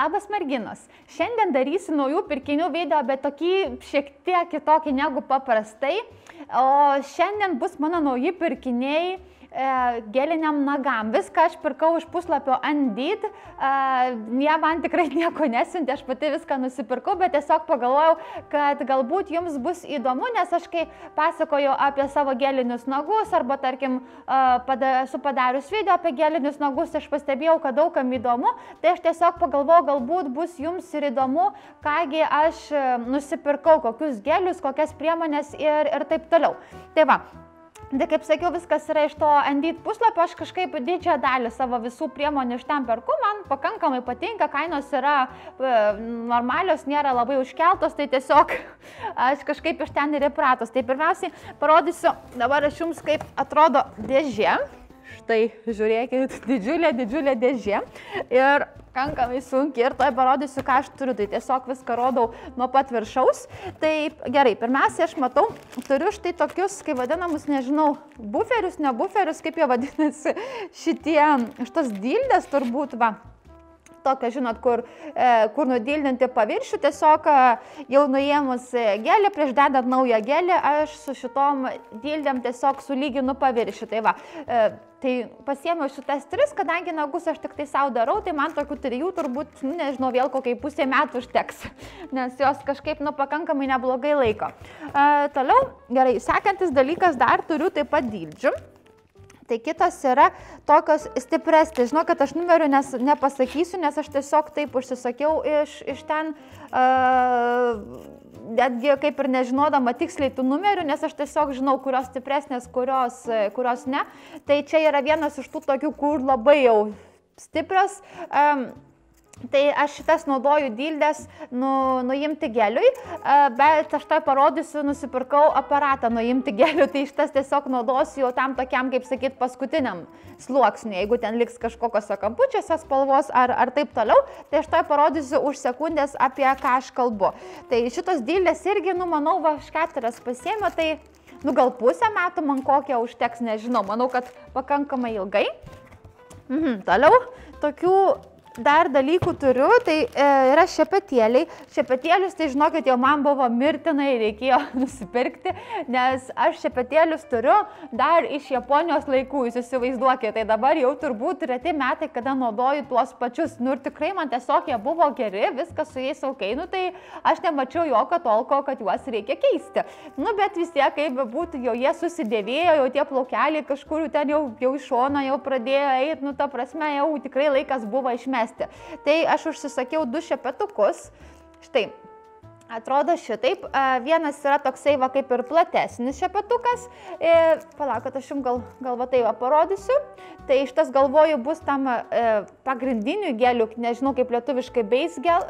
Labas merginos, šiandien darysiu naujų pirkinių video, bet tokį šiek tiek kitokį negu paprastai. O šiandien bus mano nauji pirkiniai geliniam nagam. Viską aš pirkau iš puslapio Indeed. Jie man tikrai nieko nesiuntė, aš pati viską nusipirkau, bet tiesiog pagalvojau, kad galbūt jums bus įdomu, nes aš kai pasakoju apie savo gelinius nagus, arba tarkim esu padarius video apie gelinius nagus, aš pastebėjau, kad daugam įdomu, tai aš tiesiog pagalvojau, galbūt bus jums ir įdomu, kągi aš nusipirkau, kokius gelius, kokias priemonės ir taip toliau. Tai va. Tai kaip sakiau, viskas yra iš to Indeed puslapio, aš kažkaip didžiąją dalį savo visų priemonių iš ten perku, man pakankamai patinka, kainos yra normalios, nėra labai užkeltos, tai tiesiog aš kažkaip iš ten ir įpratus. Tai pirmiausiai parodysiu dabar aš jums, kaip atrodo dėžė. Štai, žiūrėkit, didžiulė dėžė ir pakankamai sunkiai ir toj parodysiu, ką aš turiu, tai tiesiog viską rodau nuo pat viršaus. Tai gerai, pirmiausia, aš matau, turiu štai tokius, kaip vadinamus, nežinau, buferius, ne buferius, kaip jie vadinasi, šitos dildės turbūt, va. Tokia, žinot, kur nudildinti paviršių, tiesiog jau nuėmus gelį, prieš dedant naują gelį, aš su šitom dildėm tiesiog sulyginu paviršių. Tai va, tai pasiėmiau šitas 3, kadangi nagus aš tik tai savo darau, tai man tokių 3 turbūt, nežinau, vėl kokiai pusė metų užteks, nes jos kažkaip, pakankamai neblogai laiko. Toliau, gerai, sekantis dalykas, dar turiu taip pat dildžių. Tai kitos yra tokios stipresnės. Žinau, kad aš numerių nepasakysiu, nes aš tiesiog taip užsisakiau iš ten, netgi kaip ir nežinodama tiksliai tų numerių, nes aš tiesiog žinau, kurios stipresnės, kurios ne. Tai čia yra vienas iš tų tokių, kur labai jau stiprios. Tai aš šitas naudoju dildės nuimti geliui, bet aš tai parodysiu, nusipirkau aparatą nuimti geliui, tai šitas tiesiog naudosiu jau tam tokiam, kaip sakyt, paskutiniam sluoksniui, jeigu ten liks kažkokios kampučiuose spalvos ar taip toliau, tai aš tai parodysiu už sekundės, apie ką aš kalbu. Tai šitos dildės irgi, manau, va, aš 4 pasiėmiau, tai, gal pusę metų man kokią užteks, nežinau, manau, kad pakankamai ilgai. Toliau, tokių dar dalykų turiu, tai yra šepetėliai. Šepetėlius, tai žinokit, jau man buvo mirtinai reikėjo nusipirkti, nes aš šepetėlius turiu dar iš Japonijos laikų, jūs įsivaizduokite, tai dabar jau turbūt reti metai, kada naudoju tuos pačius. Ir tikrai man tiesiog jie buvo geri, viskas su jais ok, tai aš nemačiau jokio tolko, kad juos reikia keisti. Bet vis tiek, kaip būtų, jau jie susidėvėjo, jau tie plaukeliai kažkur ten jau iš šono jau pradėjo eiti, ta prasme, jau tikrai laikas buvo išmesti. Tai aš užsisakiau 2 šepetukus. Štai, atrodo šitaip. Vienas yra toksai va kaip ir platesnis šepetukas. Palaukit, aš jums gal va tai va parodysiu. Tai šitas galvoju bus tam pagrindinių gelių, nežinau kaip lietuviškai base gel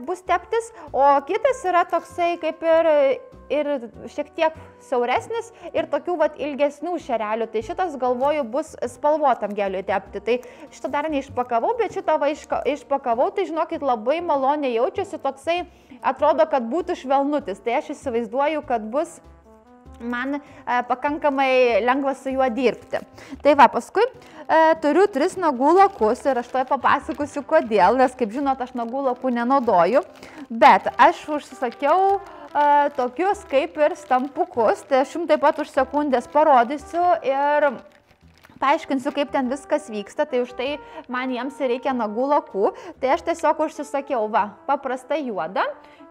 bus teptis. O kitas yra toksai kaip ir šiek tiek siauresnis ir tokių vat ilgesnių šerelių. Tai šitas galvoju bus spalvotam geliui tepti. Tai šitą dar neišpakavau, bet šitą va išpakavau, tai žinokit, labai maloniai jaučiasi, toksai atrodo, kad būtų švelnutis. Tai aš įsivaizduoju, kad bus man pakankamai lengva su juo dirbti. Tai va, paskui turiu 3 nagų lakus ir aš to papasakosiu kodėl, nes kaip žinot, aš nagų lakų nenaudoju, bet aš užsisakiau tokius kaip ir stampukus, tai aš jums taip pat už sekundės parodysiu ir paaiškinsiu, kaip ten viskas vyksta, tai už tai man jiems reikia nagų lakų, tai aš tiesiog užsisakiau, va, paprasta juoda,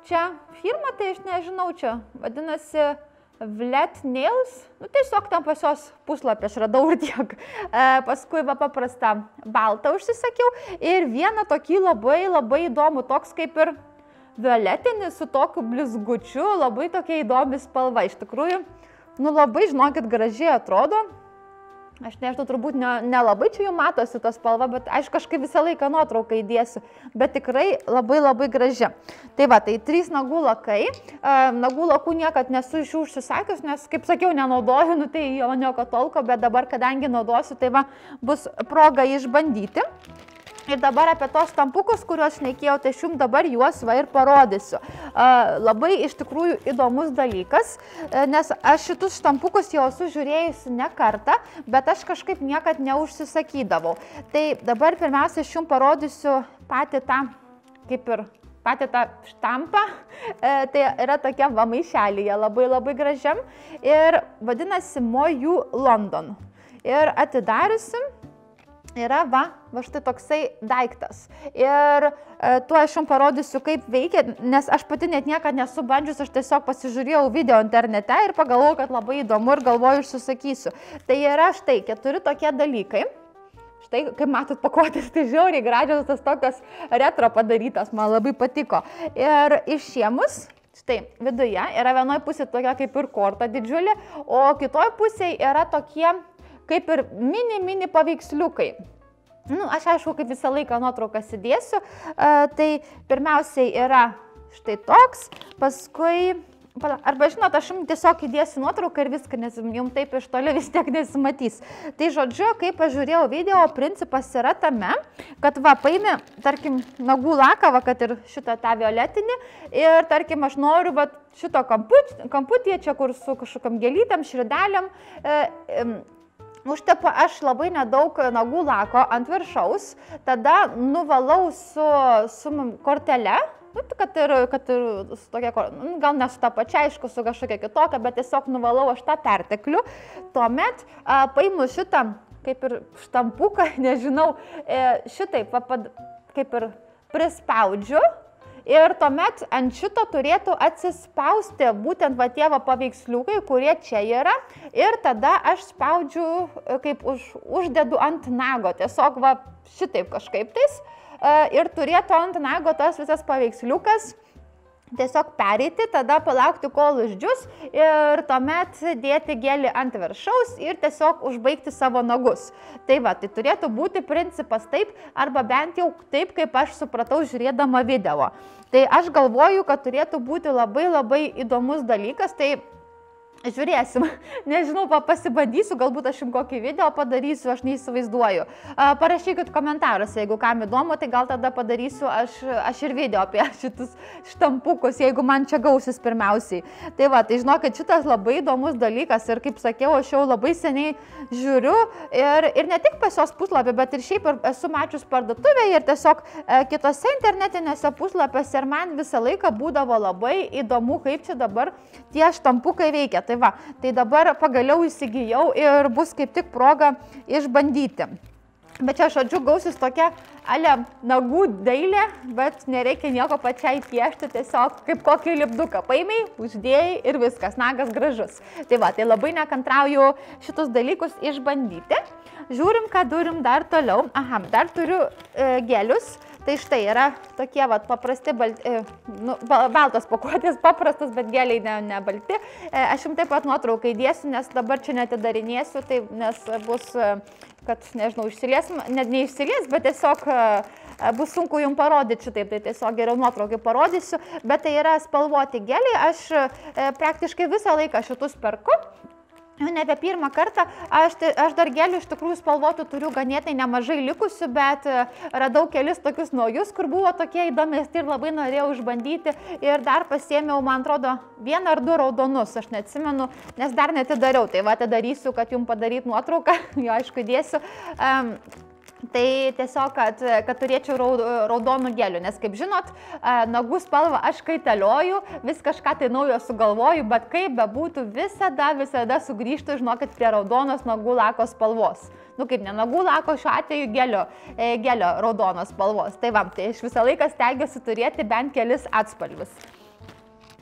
čia firma, tai aš nežinau, čia vadinasi Vlet Nails, tiesiog tam pas jos puslapį aš radau ir tiek. Paskui va paprasta baltą užsisakiau ir vieną tokį labai įdomų, toks kaip ir violetinis su tokiu blizgučiu, labai tokia įdomi spalva. Iš tikrųjų, labai, žinokit, gražiai atrodo. Aš nežinau, turbūt nelabai čia jų matosi ta spalva, bet aš kažkaip visą laiką nuotrauką įdėsiu, bet tikrai labai graži. Tai va, tai 3 nagų lakai. Nagų lakų niekad nesu iš jų užsisakius, nes, kaip sakiau, nenaudoju, tai jo nieko tolko, bet dabar, kadangi naudosiu, tai va, bus proga išbandyti. Ir dabar apie tos stampukus, kuriuos šnekėjau, tai aš jums dabar juos va ir parodysiu. Labai iš tikrųjų įdomus dalykas, nes aš šitus stampukus jau esu žiūrėjusi ne kartą, bet aš kažkaip niekad neužsisakydavau. Tai dabar pirmiausia aš jums parodysiu patį tą, kaip ir patį tą štampą, tai yra tokia va maišelėje, labai labai gražiam ir vadinasi Moju London. Ir atidariusi yra va štai toksai daiktas. Ir tuo aš jums parodysiu, kaip veikia, nes aš pati net niekada nesu bandžius, aš tiesiog pasižiūrėjau video internete ir pagalvojau, kad labai įdomu ir galvoju, užsisakysiu. Tai yra štai 4 tokie dalykai. Štai, kaip matot, pakuotės, tai žiauriai gražios, tas tokios retro padarytas, man labai patiko. Ir išėmus, štai, viduje yra vienoje pusėje tokia kaip ir korta didžiulė, o kitoje pusėje yra tokie kaip ir mini paveiksliukai. Nu, aš aišku, kaip visą laiką nuotraukas įdėsiu, tai pirmiausiai yra štai toks, paskui... Arba žinot, aš jums tiesiog įdėsiu nuotrauką ir viską, nes jums taip iš toli vis tiek nesimatys. Tai žodžiu, kaip aš žiūrėjau video, principas yra tame, kad va, paimi, tarkim, nagų laką, va, kad ir šitą tą violetinį, ir tarkim, aš noriu va, šito kamputyje, čia kur su kažkokiam gėlytėm, šridelėm, užtepu aš labai nedaug nagų lako ant viršaus, tada nuvalau su kortele, kad ir su tokia, gal ne su ta pačia, aišku, su kažkokia kitokia, bet tiesiog nuvalau aš tą perteklių. Tuomet paimu šitą, kaip ir štampuką, nežinau, šitaip, kaip ir prispaudžiu. Ir tuomet ant šito turėtų atsispausti būtent va tie paveiksliukai, kurie čia yra. Ir tada aš spaudžiu, kaip uždedu ant nago, tiesiog va šitaip kažkaip tais. Ir turėtų ant nago tas visas paveiksliukas tiesiog pereiti, tada palaukti, kol išdžius ir tuomet dėti gelį ant viršaus ir tiesiog užbaigti savo nagus. Tai va, tai turėtų būti principas taip, arba bent jau taip, kaip aš supratau žiūrėdama video. Tai aš galvoju, kad turėtų būti labai labai įdomus dalykas, tai žiūrėsim, nežinau, pasibandysiu, galbūt aš jums kokį video padarysiu, aš neįsivaizduoju. Parašykit komentaruose, jeigu kam įdomu, tai gal tada padarysiu aš ir video apie šitus štampukus, jeigu man čia gausis pirmiausiai. Tai va, tai žinokit, šitas labai įdomus dalykas ir kaip sakiau, aš jau labai seniai žiūriu ir ne tik pas jos puslapį, bet ir šiaip esu mačius parduotuvėje ir tiesiog kitose internetinėse puslapiuose ir man visą laiką būdavo labai įdomu, kaip čia dabar tie štampukai veikia. Tai va, tai dabar pagaliau įsigijau ir bus kaip tik proga išbandyti. Bet čia, žodžiu, gausis tokia nagų dailė, bet nereikia nieko pačiai piešti, tiesiog kaip kokį lipduką paimiai, uždėjai ir viskas, nagas gražus. Tai va, tai labai nekantrauju šitus dalykus išbandyti. Žiūrim, ką turim dar toliau. Aha, dar turiu gelius. Tai štai yra tokie vat, paprasti baltos pakuotės, paprastas, bet geliai ne balti. Aš jums taip pat nuotrauką įdėsiu, nes dabar čia netidarinėsiu, tai, nes bus, kad, nežinau, išsilies, net neišsilies, bet tiesiog bus sunku jums parodyti šitaip, tai tiesiog geriau nuotraukai parodysiu. Bet tai yra spalvoti geliai, aš praktiškai visą laiką šitus perku. Nebe pirmą kartą, aš dar gelių iš tikrųjų spalvotų turiu ganėtai nemažai likusių, bet radau kelis tokius naujus, kur buvo tokie įdomesni ir labai norėjau išbandyti ir dar pasiėmiau, man atrodo, 1 ar 2 raudonus, aš neatsimenu, nes dar netidariau, tai va, darysiu, kad jums padaryt nuotrauką, jo aišku įdėsiu. Tai tiesiog, kad turėčiau raudonų gelių, nes kaip žinot, nagų spalvą aš kaitalioju, vis kažką tai naujo sugalvoju, bet kaip bebūtų visada sugrįžtu, žinokit, prie raudonos nagų lako spalvos. Nu kaip ne nagų lako, šiuo atveju gelio raudonos spalvos. Tai va, tai aš visą laiką stengiuosi turėti bent kelis atspalvius.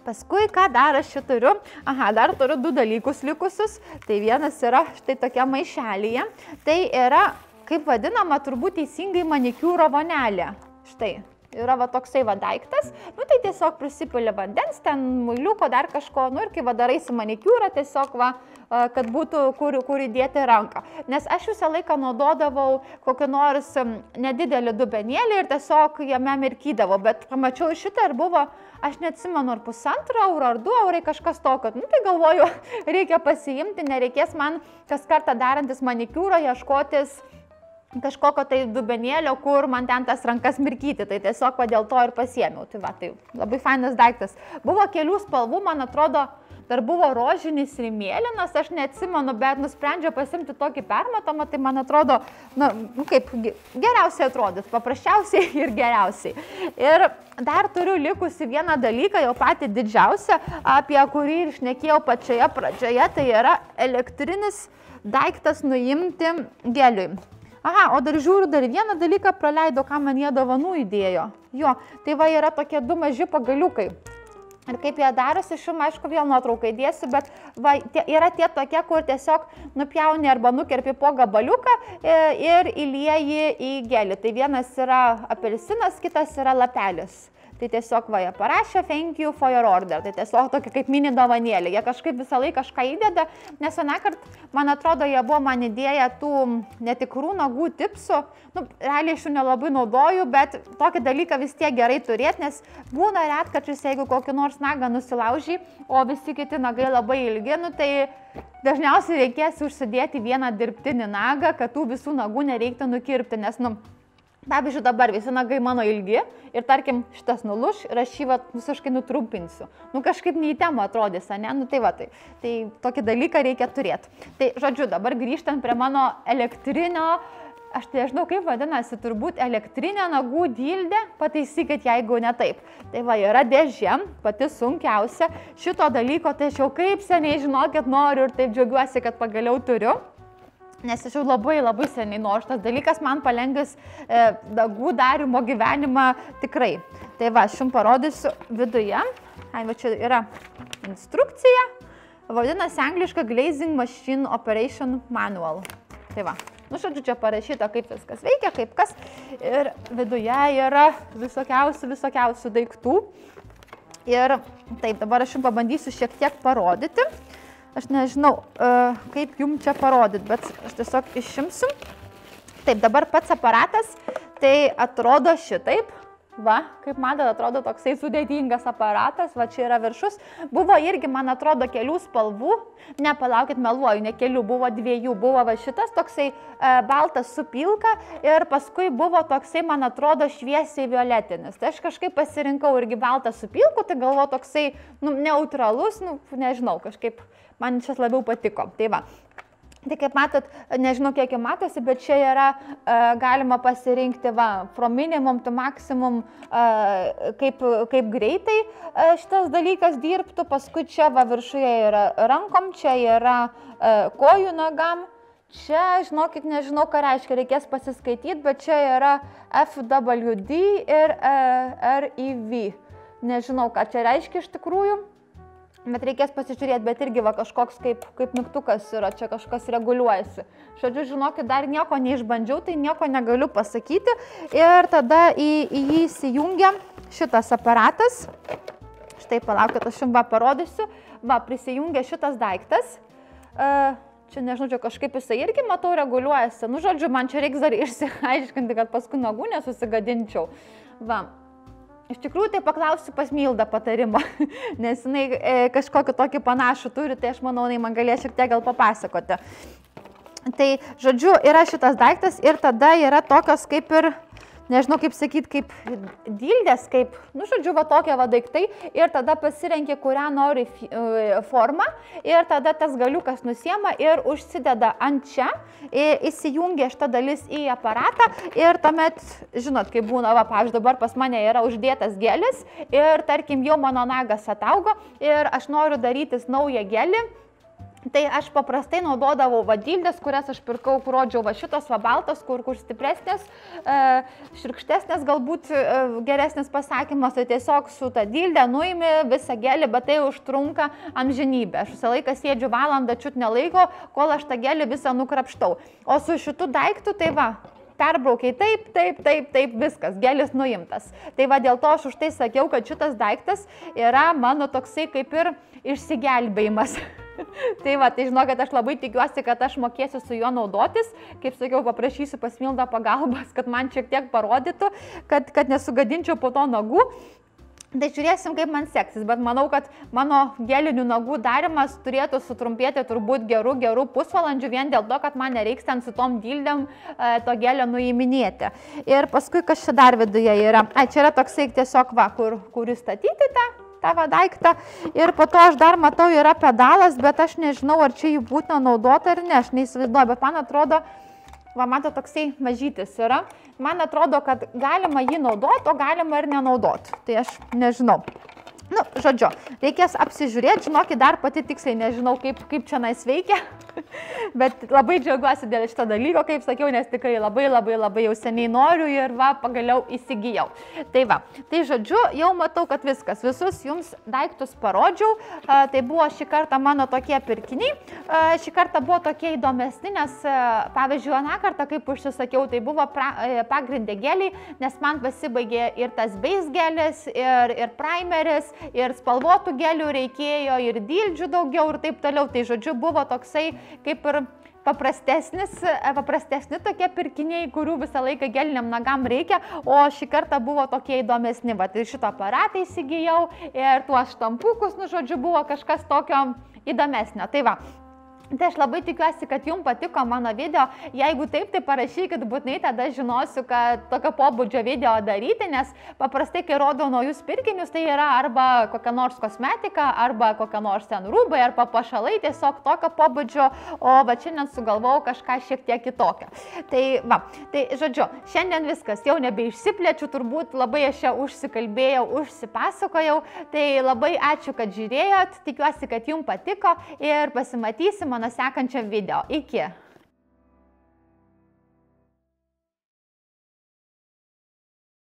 Paskui, ką dar aš čia turiu? Aha, dar turiu 2 dalykus likusius. Tai vienas yra štai tokia maišelėje. Tai yra, kaip vadinama, turbūt teisingai manikiūro vonelė. Štai, yra va toksai va daiktas. Nu tai tiesiog prisipili vandens, ten muiliuko, dar kažko. Nu ir kai va daraisi manikiūrą, tiesiog va, kad būtų kur įdėti ranką. Nes aš visą laiką naudodavau kokį nors nedidelį dubenėlį ir tiesiog jame mirkydavau. Bet pamačiau šitą ir buvo, aš neatsimenu, ar 1,5 euro, ar 2 eurai kažkas tokio. Nu tai galvoju, reikia pasiimti, nereikės man kas kartą darantis manikiūro ieškotis kažkokio tai dubenėlio, kur man ten tas rankas mirkyti, tai tiesiog dėl to ir pasiėmiau. Tai va, tai labai fainas daiktas. Buvo kelių spalvų, man atrodo, dar buvo rožinis ir mėlynas, aš neatsimenu, bet nusprendžiau pasimti tokį permatomą, tai man atrodo, kaip geriausiai atrodys, paprasčiausiai ir geriausiai. Ir dar turiu likusi vieną dalyką, jau patį didžiausią, apie kurį ir šnekėjau pačioje pradžioje, tai yra elektrinis daiktas nuimti geliui. Aha, o dar žiūriu, dar vieną dalyką praleido, ką man jie dovanų įdėjo. Jo, tai va yra tokie 2 maži pagaliukai. Ir kaip jie darosi, aš jums aišku vėl nuotrauką įdėsiu, bet va, yra tie tokie, kur tiesiog nupjauni arba nukerpi po gabaliuką ir įlieji į gelį. Tai vienas yra apelsinas, kitas yra lapelis. Tai tiesiog va, jie parašė thank you for your order, tai tiesiog tokia kaip mini dovanėlė. Jie kažkaip visą laiką kažką įdeda, nes vienąkart, man atrodo, jie buvo man įdėję tų netikrų nagų tipsų. Realiai aš jų nelabai naudoju, bet tokį dalyką vis tiek gerai turėti, nes būna retkarčiais, jeigu kokį nors nagą nusilaužy, o visi kiti nagai labai ilgi, tai dažniausiai reikės užsidėti vieną dirbtinį nagą, kad tų visų nagų nereiktų nukirpti, nes, pavyzdžiui, dabar visi nagai mano ilgi ir, tarkim, šitas nuluš ir aš jį visiškai nutrumpinsiu. Kažkaip ne į temą atrodys, ne? Tai va, tai tokį dalyką reikia turėti. Tai, žodžiu, dabar grįžtant prie mano elektrinio, aš tai nežinau, kaip vadinasi, turbūt elektrinė nagų dildė, pataisykit, jeigu ne taip. Tai va, yra dėžė, pati sunkiausia. Šito dalyko, tai aš jau kaip seniai, žinokit, noriu ir taip džiaugiuosi, kad pagaliau turiu. Nes aš jau labai seniai noriu, šitas dalykas man palengvins nagų darymo gyvenimą tikrai. Tai va, aš jums parodysiu viduje. Va, čia yra instrukcija. Vadinasi angliška Glazing Machine Operation Manual. Tai va, žodžiu, čia parašyta, kaip viskas veikia, kaip kas. Ir viduje yra visokiausių daiktų. Ir taip, dabar aš jums pabandysiu šiek tiek parodyti. Aš nežinau, kaip jums čia parodyti, bet aš tiesiog išimsiu. Taip, dabar pats aparatas, tai atrodo šitaip. Va, kaip matote, atrodo toksai sudėtingas aparatas, va čia yra viršus. Buvo irgi, man atrodo, kelių spalvų. Ne, palaukit, meluoju, ne kelių, buvo 2. Buvo va šitas toksai baltas su pilka ir paskui buvo toksai, man atrodo, šviesiai violetinis. Tai aš kažkaip pasirinkau irgi baltą su pilku, tai galvo toksai neutralus, nežinau, kažkaip man šis labiau patiko. Tai va. Tai kaip matot, nežinau kiek jau matosi, bet čia yra galima pasirinkti from minimum to maximum, kaip greitai šitas dalykas dirbtų. Paskui čia viršuje yra rankom, čia yra kojų nagam. Čia, žinokit, nežinau, ką reiškia, reikės pasiskaityti, bet čia yra FWD ir REV. Nežinau, ką čia reiškia iš tikrųjų. Bet reikės pasižiūrėti, bet irgi kažkoks kaip mygtukas yra, čia kažkas reguliuojasi. Žodžiu, žinokit, dar nieko neišbandžiau, tai nieko negaliu pasakyti. Ir tada į jį įsijungia šitas aparatas. Štai, palaukit, aš jums parodysiu. Va, prisijungia šitas daiktas. Čia, nežinau, čia kažkaip jisai irgi, matau, reguliuojasi. Žodžiu, man čia reiks dar išsiaiškinti, kad paskui nagų nesusigadinčiau. Va. Iš tikrųjų, tai paklausiu pas Mildą patarimo, nes jinai kažkokį tokį panašų turi, tai aš manau, jinai man galės šiek tiek gal papasakoti. Tai, žodžiu, yra šitas daiktas ir tada yra tokios kaip ir, nežinau kaip sakyti, kaip dildės, kaip, žodžiu, tokie daiktai ir tada pasirenki, kurią nori formą ir tada tas galiukas nusiema ir užsideda ant čia, įsijungia šita dalis į aparatą ir tuomet, žinot, kaip būna, pavyzdžiui, dabar pas mane yra uždėtas gelis ir, tarkim, jau mano nagas ataugo ir aš noriu darytis naują gelį. Tai aš paprastai naudodavau dildės, kurias aš pirkau, kur rodžiau šitos baltos, kur stipresnės, širkštesnės, galbūt geresnis pasakymas, tai tiesiog su ta dildė nuimi visą gelį, bet tai užtrunka amžinybę. Aš visą laiką sėdžiu valandą, čiut nelaiko, kol aš tą gelį visą nukrapštau. O su šitu daiktu, tai va, perbraukiai taip, viskas, gelis nuimtas. Tai va, dėl to aš už tai sakiau, kad šitas daiktas yra mano toksai kaip ir išsigelbėjimas. Tai va, tai žinokit, aš labai tikiuosi, kad aš mokėsiu su juo naudotis. Kaip sakiau, paprašysiu pas Mildą pagalbos, kad man šiek tiek parodytų, kad nesugadinčiau po to nagų. Tai žiūrėsim, kaip man seksis, bet manau, kad mano gelinių nagų darimas turėtų sutrumpėti turbūt gerų pusvalandžių vien dėl to, kad man nereiks ten su tom dildėm to gelio nuiminėti. Ir paskui, kas čia dar viduje yra? Čia yra toksai tiesiog, va, kur įstatyti tą. tavo daiktą. Ir po to aš dar matau, yra pedalas, bet aš nežinau, ar čia jį būtina naudoti ar ne, aš neįsivaizduoju, bet man atrodo, va, mato, toksai mažytis yra. Man atrodo, kad galima jį naudoti, o galima ir nenaudoti. Tai aš nežinau. Nu, žodžiu, reikės apsižiūrėti, žinokit, dar pati tiksliai nežinau, kaip čia nais veikia, bet labai džiaugiuosi dėl šito dalyko, kaip sakiau, nes tikrai labai jau seniai noriu ir va, pagaliau įsigijau. Tai va, tai žodžiu, jau matau, kad viskas, visus jums daiktus parodžiau, tai buvo šį kartą mano tokie pirkiniai, šį kartą buvo tokie įdomesni, nes pavyzdžiui, aną kartą, kaip užsisakiau, tai buvo pagrindė geliai, nes man pasibaigė ir tas base gelis, ir primeris, ir spalvotų gelių reikėjo, ir dildžių daugiau ir taip toliau. Tai žodžiu, buvo toksai kaip ir paprastesni tokie pirkiniai, kurių visą laiką geliniam nagam reikia, o šį kartą buvo tokie įdomesni. Va, tai šitą aparatą įsigijau ir tuos štampukus, nu žodžiu, buvo kažkas tokio įdomesnio. Tai va. Tai aš labai tikiuosi, kad jums patiko mano video. Jeigu taip, tai parašykit būtinai, tada žinosiu, kad tokio pobūdžio video daryti, nes paprastai, kai rodau naujus pirkinius, tai yra arba kokia nors kosmetika, arba kokia nors ten rūbai, arba pašalai, tiesiog tokio pobūdžio, o va šiandien sugalvojau kažką šiek tiek kitokio. Tai va, tai žodžiu, šiandien viskas, jau nebeišsiplečiu, turbūt labai aš čia užsikalbėjau, užsipasakojau, tai labai ačiū, kad žiūrėjot, tikiuosi, kad jums patiko ir pasimatysim mano sekančiam video. Iki!